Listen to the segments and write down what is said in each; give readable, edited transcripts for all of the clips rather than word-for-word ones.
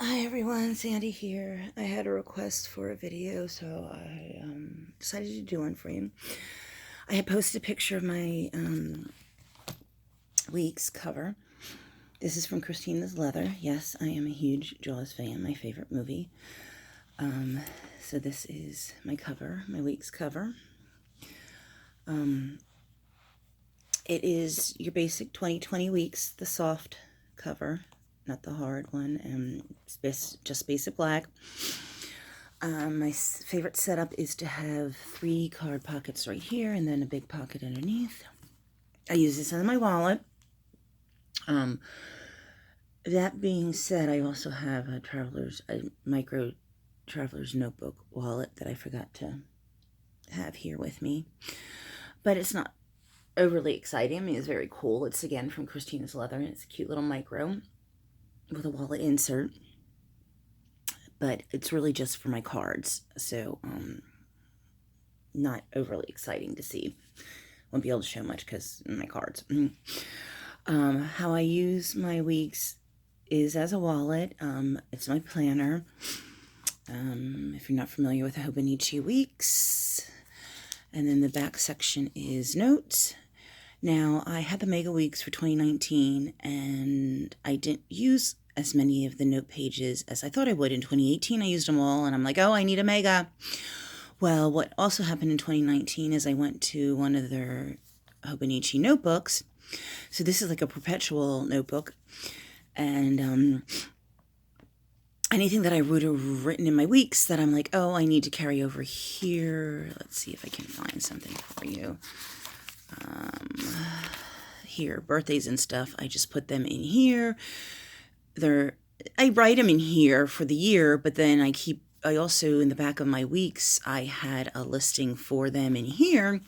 Hi everyone, Sandy here. I had a request for a video, so I decided to do one for you. I had posted a picture of my week's cover. This is from Christina's Leather. Yes, I am a huge Jaws fan, my favorite movie. So this is my cover, my week's cover. It is your basic 2020 weeks, the soft cover, not the hard one, and just basic black. My favorite setup is to have 3 card pockets right here and then a big pocket underneath. I use this in my wallet. That being said, I also have a micro traveler's notebook wallet that I forgot to have here with me. But it's not overly exciting. I mean, it's very cool. It's again from Christina's Leather, and it's a cute little micro with a wallet insert. But it's really just for my cards, so not overly exciting to see. Won't be able to show much because my cards. How I use my weeks is as a wallet. It's my planner. If you're not familiar with the Hobonichi weeks. And then the back section is notes. Now, I had the Mega Weeks for 2019, and I didn't use as many of the note pages as I thought I would. In 2018, I used them all, and I'm like, oh, I need a Mega. Well, what also happened in 2019 is I went to one of their Hobonichi notebooks. So this is like a perpetual notebook, and anything that I would have written in my weeks that I'm like, oh, I need to carry over here. Let's see if I can find something for you. Here, birthdays and stuff, I just put them in here. I write them in here for the year, but then I also, in the back of my weeks, I had a listing for them in here.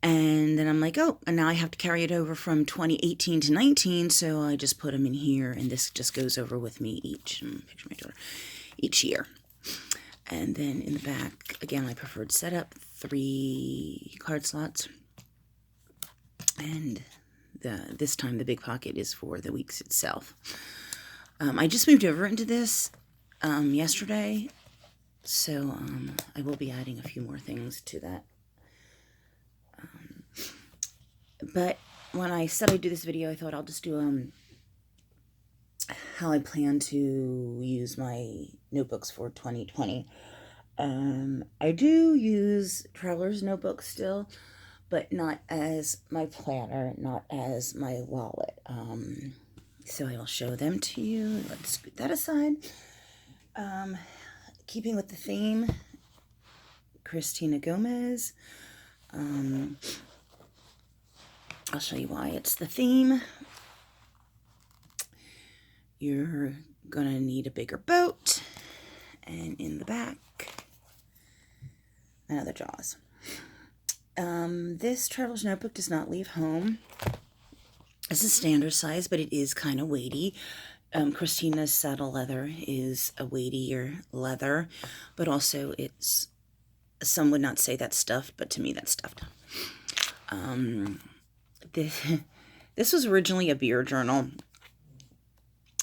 And then I'm like, oh, and now I have to carry it over from 2018 to 19, so I just put them in here, and this just goes over with me each year. And then in the back, again, my preferred setup, 3 card slots. And this time the big pocket is for the weeks itself. I just moved over into this yesterday, so I will be adding a few more things to that. But when I said I'd do this video, I thought I'll just do how I plan to use my notebooks for 2020. I do use Traveler's Notebook still, but not as my planner, not as my wallet. So I will show them to you. Let's scoot that aside. Keeping with the theme, Christina Gomez. I'll show you why it's the theme. You're gonna need a bigger boat, and in the back, another Jaws. This Traveler's Notebook does not leave home. It's a standard size, but it is kind of weighty. Christina's Saddle Leather is a weightier leather, but also it's, some would not say that's stuffed, but to me that's stuffed. This was originally a beer journal.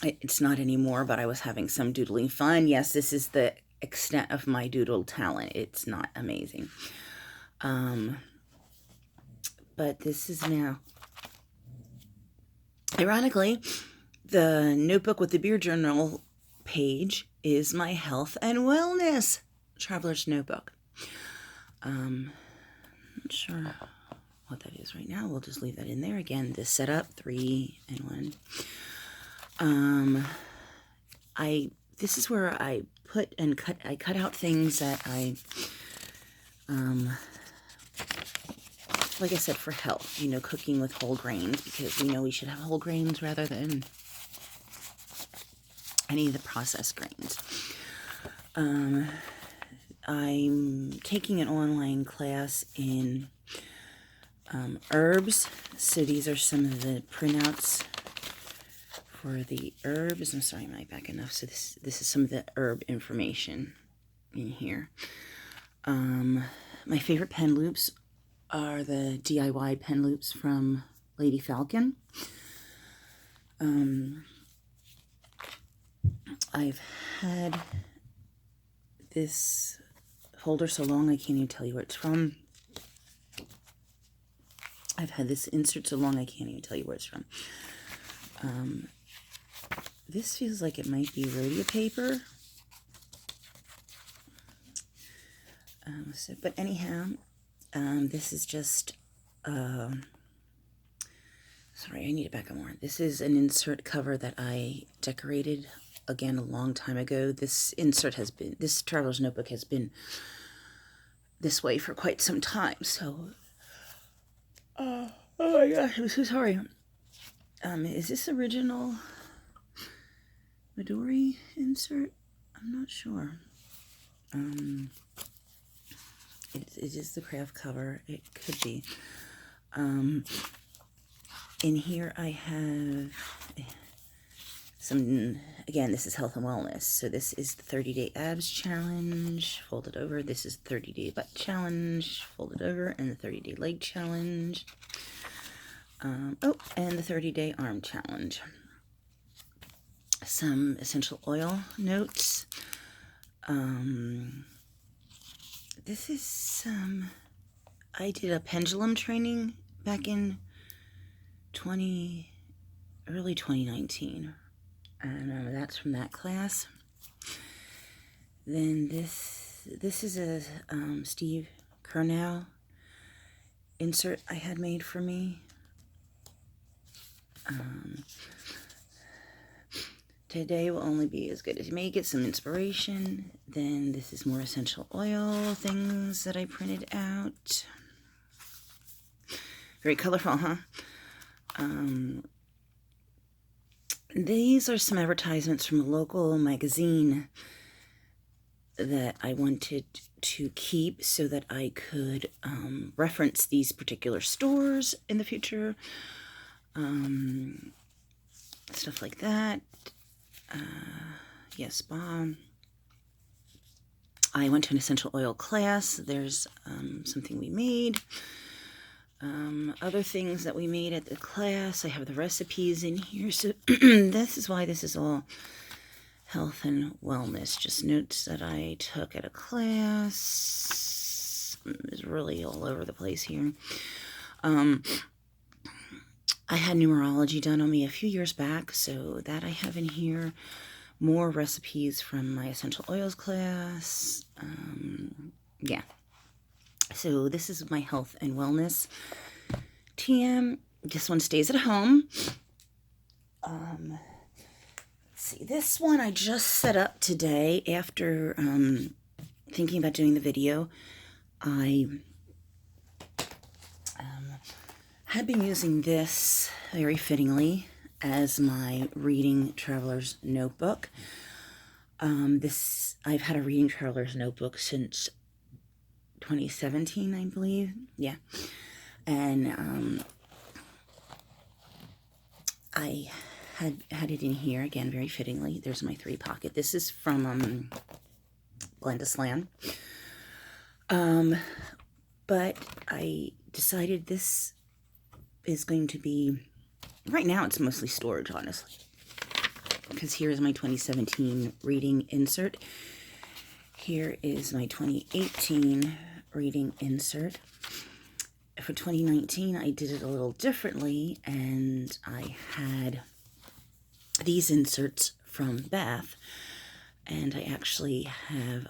It's not anymore, but I was having some doodling fun. Yes, this is the extent of my doodle talent. It's not amazing. But this is now, ironically, the notebook with the beer journal page is my health and wellness Traveler's Notebook. Not sure what that is right now. We'll just leave that in there. Again, this setup, 3 and 1. This is where I put and cut out things that I, like I said, for health, you know, cooking with whole grains, because we know we should have whole grains rather than any of the processed grains. I'm taking an online class in herbs, so these are some of the printouts for the herbs. I'm sorry, am I back enough? So this is some of the herb information in here. My favorite pen loops are the DIY pen loops from Lady Falcon. I've had this folder so long I can't even tell you where it's from. I've had this insert so long I can't even tell you where it's from. This feels like it might be rhodia paper. But anyhow, this is just, sorry, I need to back up more. This is an insert cover that I decorated, again, a long time ago. This traveler's notebook has been this way for quite some time, so, oh my gosh, I'm so sorry. Is this original Midori insert? I'm not sure. It is the craft cover. It could be. In here I have some, again, this is health and wellness. So this is the 30-day abs challenge, folded over. This is 30-day butt challenge, folded over, and the 30-day leg challenge. And the 30-day arm challenge. Some essential oil notes. This is I did a pendulum training back in early 2019, and that's from that class. Then this is a Steve Kernow insert I had made for me. Today will only be as good as you make it. Some inspiration. Then this is more essential oil things that I printed out. Very colorful, huh? These are some advertisements from a local magazine that I wanted to keep so that I could reference these particular stores in the future. Stuff like that. Yes, spa. I went to an essential oil class. There's something we made. Other things that we made at the class. I have the recipes in here. So this is why this is all health and wellness. Just notes that I took at a class. It's really all over the place here. I had numerology done on me a few years back, so that I have in here. More recipes from my essential oils class. Yeah. So this is my health and wellness TM. This one stays at home. Let's see. This one I just set up today after thinking about doing the video. I had been using this very fittingly as my reading traveler's notebook. I've had a reading traveler's notebook since 2017, I believe. Yeah. And I had it in here, again, very fittingly. There's my 3 pocket. This is from Glenda Slan. But I decided this is going to be, right now it's mostly storage, honestly. Because here is my 2017 reading insert. Here is my 2018 reading insert. For 2019, I did it a little differently, and I had these inserts from Bath, and I actually have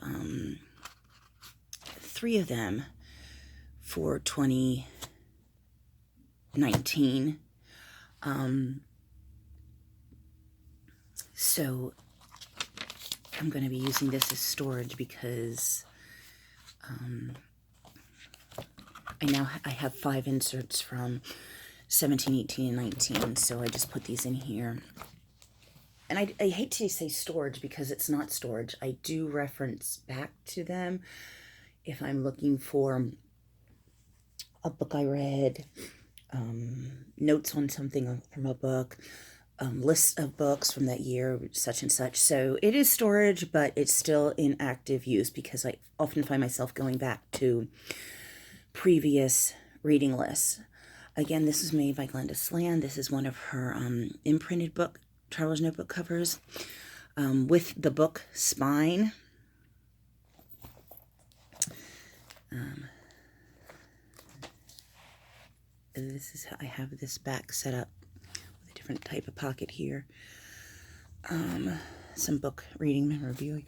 3 of them for 2019. So I'm going to be using this as storage because I have 5 inserts from 17, 18, and 19, so I just put these in here. And I hate to say storage because it's not storage. I do reference back to them if I'm looking for a book I read, notes on something from a book, lists of books from that year, such and such. So it is storage, but it's still in active use because I often find myself going back to previous reading lists. Again, this is made by Glenda Slan. This is one of her imprinted book, Traveler's Notebook covers. with the book spine. This is how I have this back set up with a different type of pocket here. Some book reading memorabilia.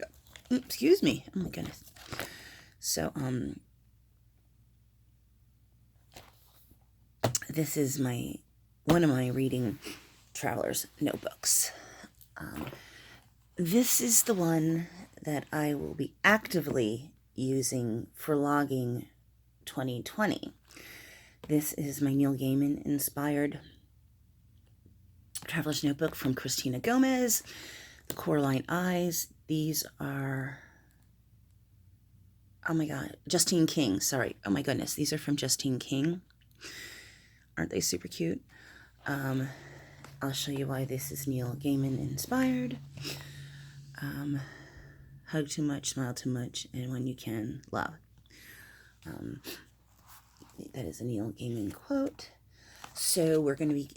Excuse me. Oh my goodness. So, this is one of my reading traveler's notebooks. This is the one that I will be actively using for logging 2020. This is my Neil Gaiman inspired traveler's notebook from Christina Gomez. The Coraline Eyes. These are, oh my God, Justine King. Sorry. Oh my goodness. These are from Justine King. Aren't they super cute? I'll show you why this is Neil Gaiman inspired. Hug too much, smile too much, and when you can, love. That is a Neil Gaiman quote. So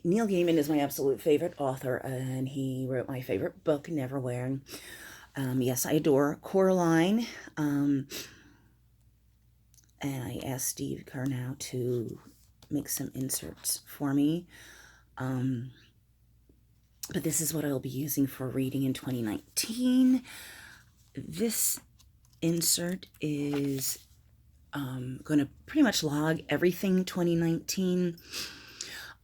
Neil Gaiman is my absolute favorite author, and he wrote my favorite book, Neverwhere. Yes, I adore Coraline. And I asked Steve Carnow to make some inserts for me. But this is what I'll be using for reading in 2019. This insert is going to pretty much log everything 2019.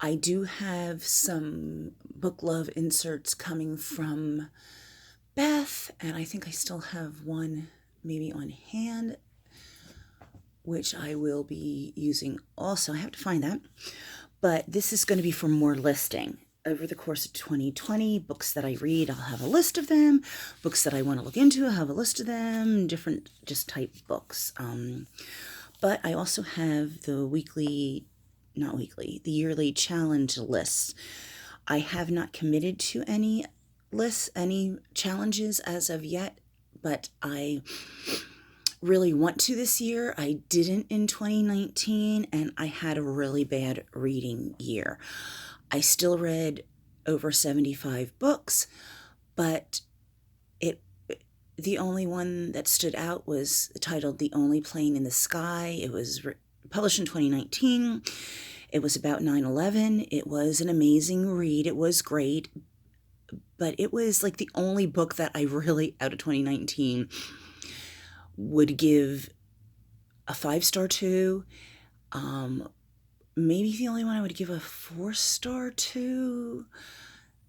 I do have some book love inserts coming from Beth, and I think I still have one maybe on hand, which I will be using also. I have to find that. But this is going to be for more listing. Over the course of 2020, books that I read, I'll have a list of them. Books that I want to look into, I'll have a list of them. Different just type books. But I also have the yearly challenge lists. I have not committed to any lists, any challenges as of yet, but I really want to this year. I didn't in 2019, and I had a really bad reading year. I still read over 75 books, but the only one that stood out was titled The Only Plane in the Sky. It was published in 2019. It was about 9/11. It was an amazing read. It was great, but it was like the only book that I really, out of 2019, would give a 5-star to. Maybe the only one I would give a 4-star to.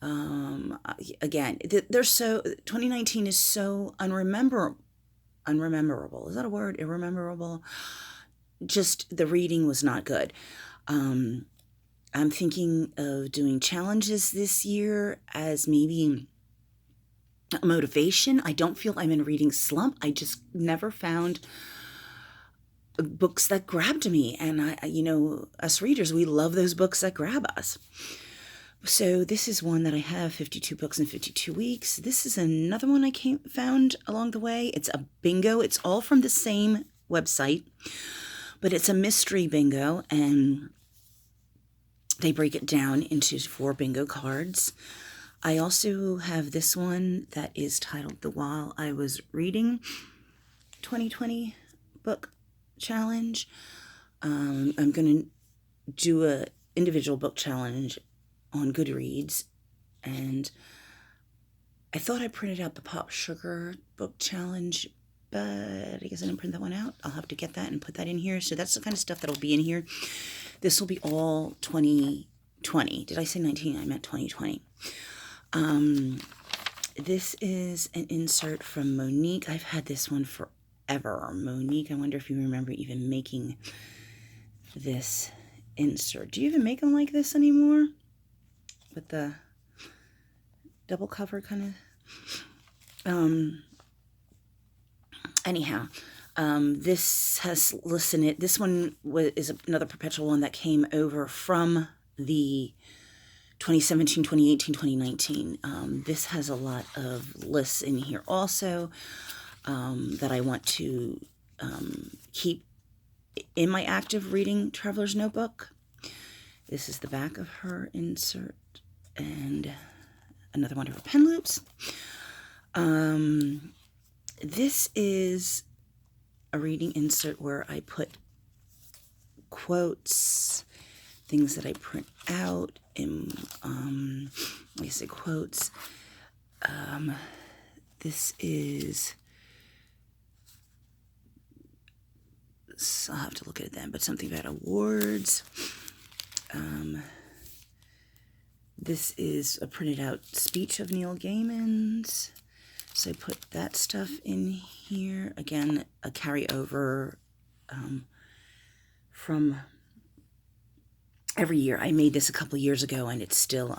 Again, 2019 is so unrememberable. Is that a word? Irrememberable. Just the reading was not good. I'm thinking of doing challenges this year as maybe motivation. I don't feel I'm in a reading slump. I just never found books that grabbed me. And us readers, we love those books that grab us. So this is one that I have, 52 books in 52 weeks. This is another one I found along the way. It's a bingo. It's all from the same website, but it's a mystery bingo, and they break it down into 4 bingo cards. I also have this one that is titled The While I Was Reading 2020 Book Challenge. I'm going to do a individual book challenge on Goodreads, and I thought I printed out the Pop Sugar book challenge, but I guess I didn't print that one out. I'll have to get that and put that in here. So that's the kind of stuff that'll be in here. This will be all 2020. Did I say 19? I meant 2020. This is an insert from Monique. I've had this one forever. Monique, I wonder if you remember even making this insert. Do you even make them like this anymore? With the double cover kind of. Anyhow, this has listened. This one is another perpetual one that came over from the 2017, 2018, 2019. This has a lot of lists in here also that I want to keep in my active reading traveler's notebook. This is the back of her insert, and another one of her pen loops. This is a reading insert where I put quotes, things that I print out in, I say quotes. This is, I'll have to look at it then, but something about awards. This is a printed out speech of Neil Gaiman's. So I put that stuff in here. Again, a carryover from every year. I made this a couple years ago, and it's still,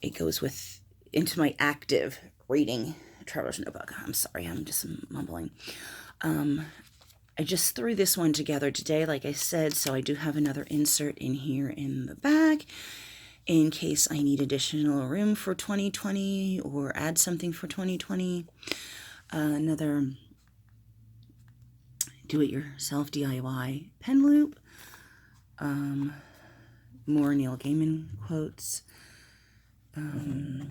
it goes with into my active reading Traveler's Notebook. I'm sorry, I'm just mumbling. I just threw this one together today, like I said, so I do have another insert in here in the back in case I need additional room for 2020 or add something for 2020. Another do-it-yourself DIY pen loop. More Neil Gaiman quotes. Oh,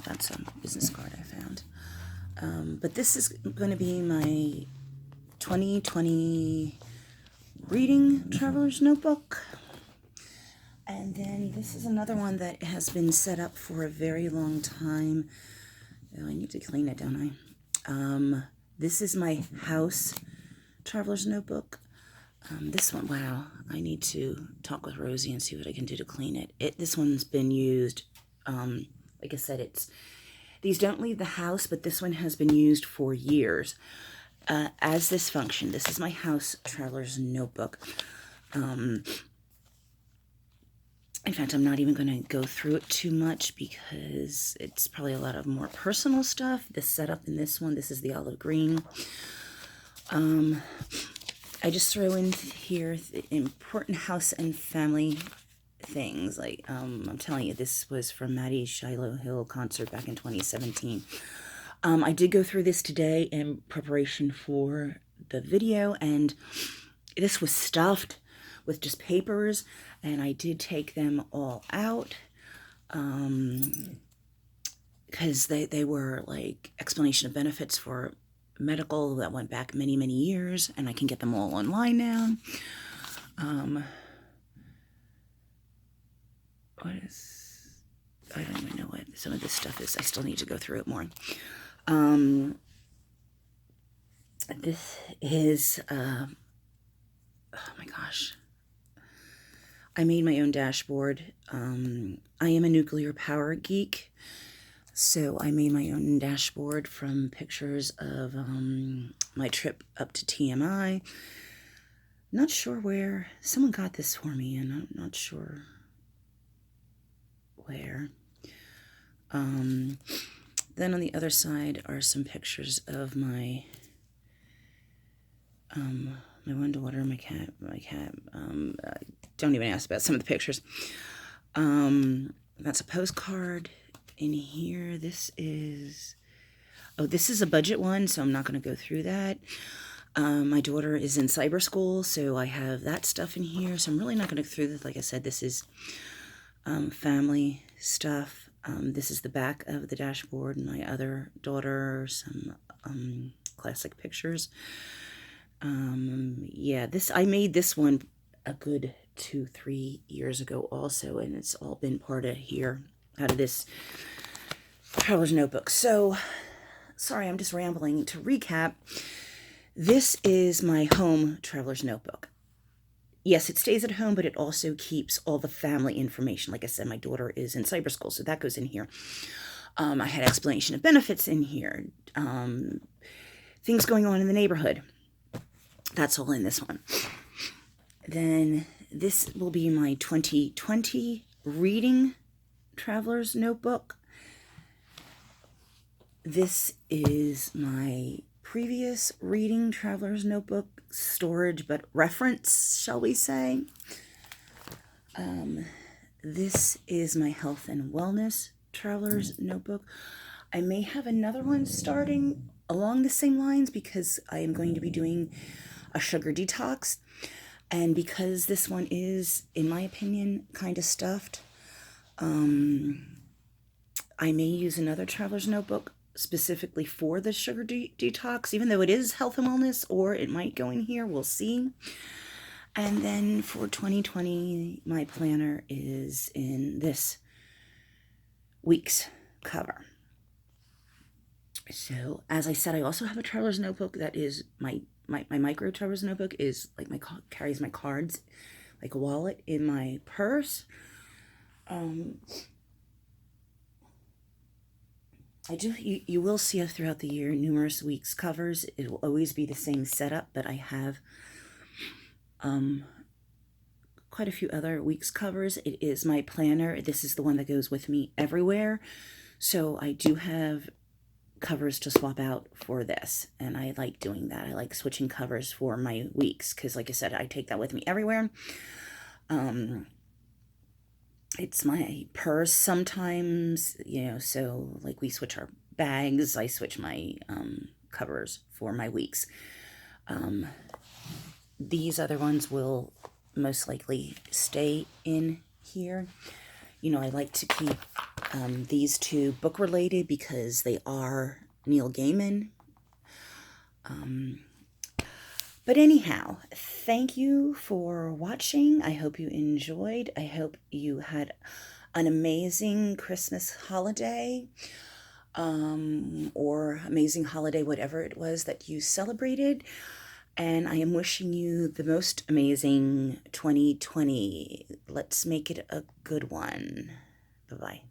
that's a business card I found. But this is going to be my 2020 reading Traveler's Notebook. And then this is another one that has been set up for a very long time. Oh, I need to clean it, don't I? This is my house Traveler's Notebook. This one, wow, I need to talk with Rosie and see what I can do to clean it. This one's been used, like I said, these don't leave the house, but this one has been used for years as this function. This is my house Traveler's Notebook. In fact, I'm not even going to go through it too much because it's probably a lot of more personal stuff. The setup in this one, this is the olive green. I just throw in here important house and family things. Like, I'm telling you, this was from Maddie's Shiloh Hill concert back in 2017. I did go through this today in preparation for the video, and this was stuffed with just papers, and I did take them all out because they were like explanation of benefits for medical that went back many, many years, and I can get them all online now. I don't even know what some of this stuff is. I still need to go through it more. This is, oh my gosh. I made my own dashboard. I am a nuclear power geek, so I made my own dashboard from pictures of my trip up to TMI. Not sure where. Someone got this for me, and I'm not sure where. Then on the other side are some pictures of my my one daughter, my cat. Don't even ask about some of the pictures. That's a postcard in here. This is a budget one, so I'm not going to go through that. My daughter is in cyber school, so I have that stuff in here. So I'm really not going to go through this. Like I said, this is family stuff. This is the back of the dashboard. My other daughter, some classic pictures. Yeah, I made this one a good 2-3 years ago also, and it's all been part of here, out of this Traveler's Notebook. So, sorry, I'm just rambling. To recap, this is my home Traveler's Notebook. Yes, it stays at home, but it also keeps all the family information. Like I said, my daughter is in cyber school, so that goes in here. I had explanation of benefits in here. Things going on in the neighborhood. That's all in this one. Then this will be my 2020 reading Traveler's Notebook. This is my previous reading Traveler's Notebook storage, but reference, shall we say. This is my health and wellness Traveler's Notebook. I may have another one starting along the same lines because I am going to be doing a sugar detox. And because this one is, in my opinion, kind of stuffed, I may use another traveler's notebook specifically for the sugar detox, even though it is health and wellness, or it might go in here. We'll see. And then for 2020, my planner is in this week's cover. So, as I said, I also have a traveler's notebook that is my micro traveler's notebook is like carries my cards like a wallet in my purse. You will see throughout the year numerous weeks covers. It will always be the same setup, but I have quite a few other weeks covers. It is my planner. This is the one that goes with me everywhere. So I do have covers to swap out for this, and I like doing that. I like switching covers for my weeks because, like I said, I take that with me everywhere. It's my purse sometimes, so like we switch our bags. I switch my covers for my weeks. These other ones will most likely stay in here. I like to keep these two book related because they are Neil Gaiman. But anyhow, thank you for watching. I hope you enjoyed. I hope you had an amazing Christmas holiday, or amazing holiday, whatever it was that you celebrated. And I am wishing you the most amazing 2020. Let's make it a good one. Bye-bye.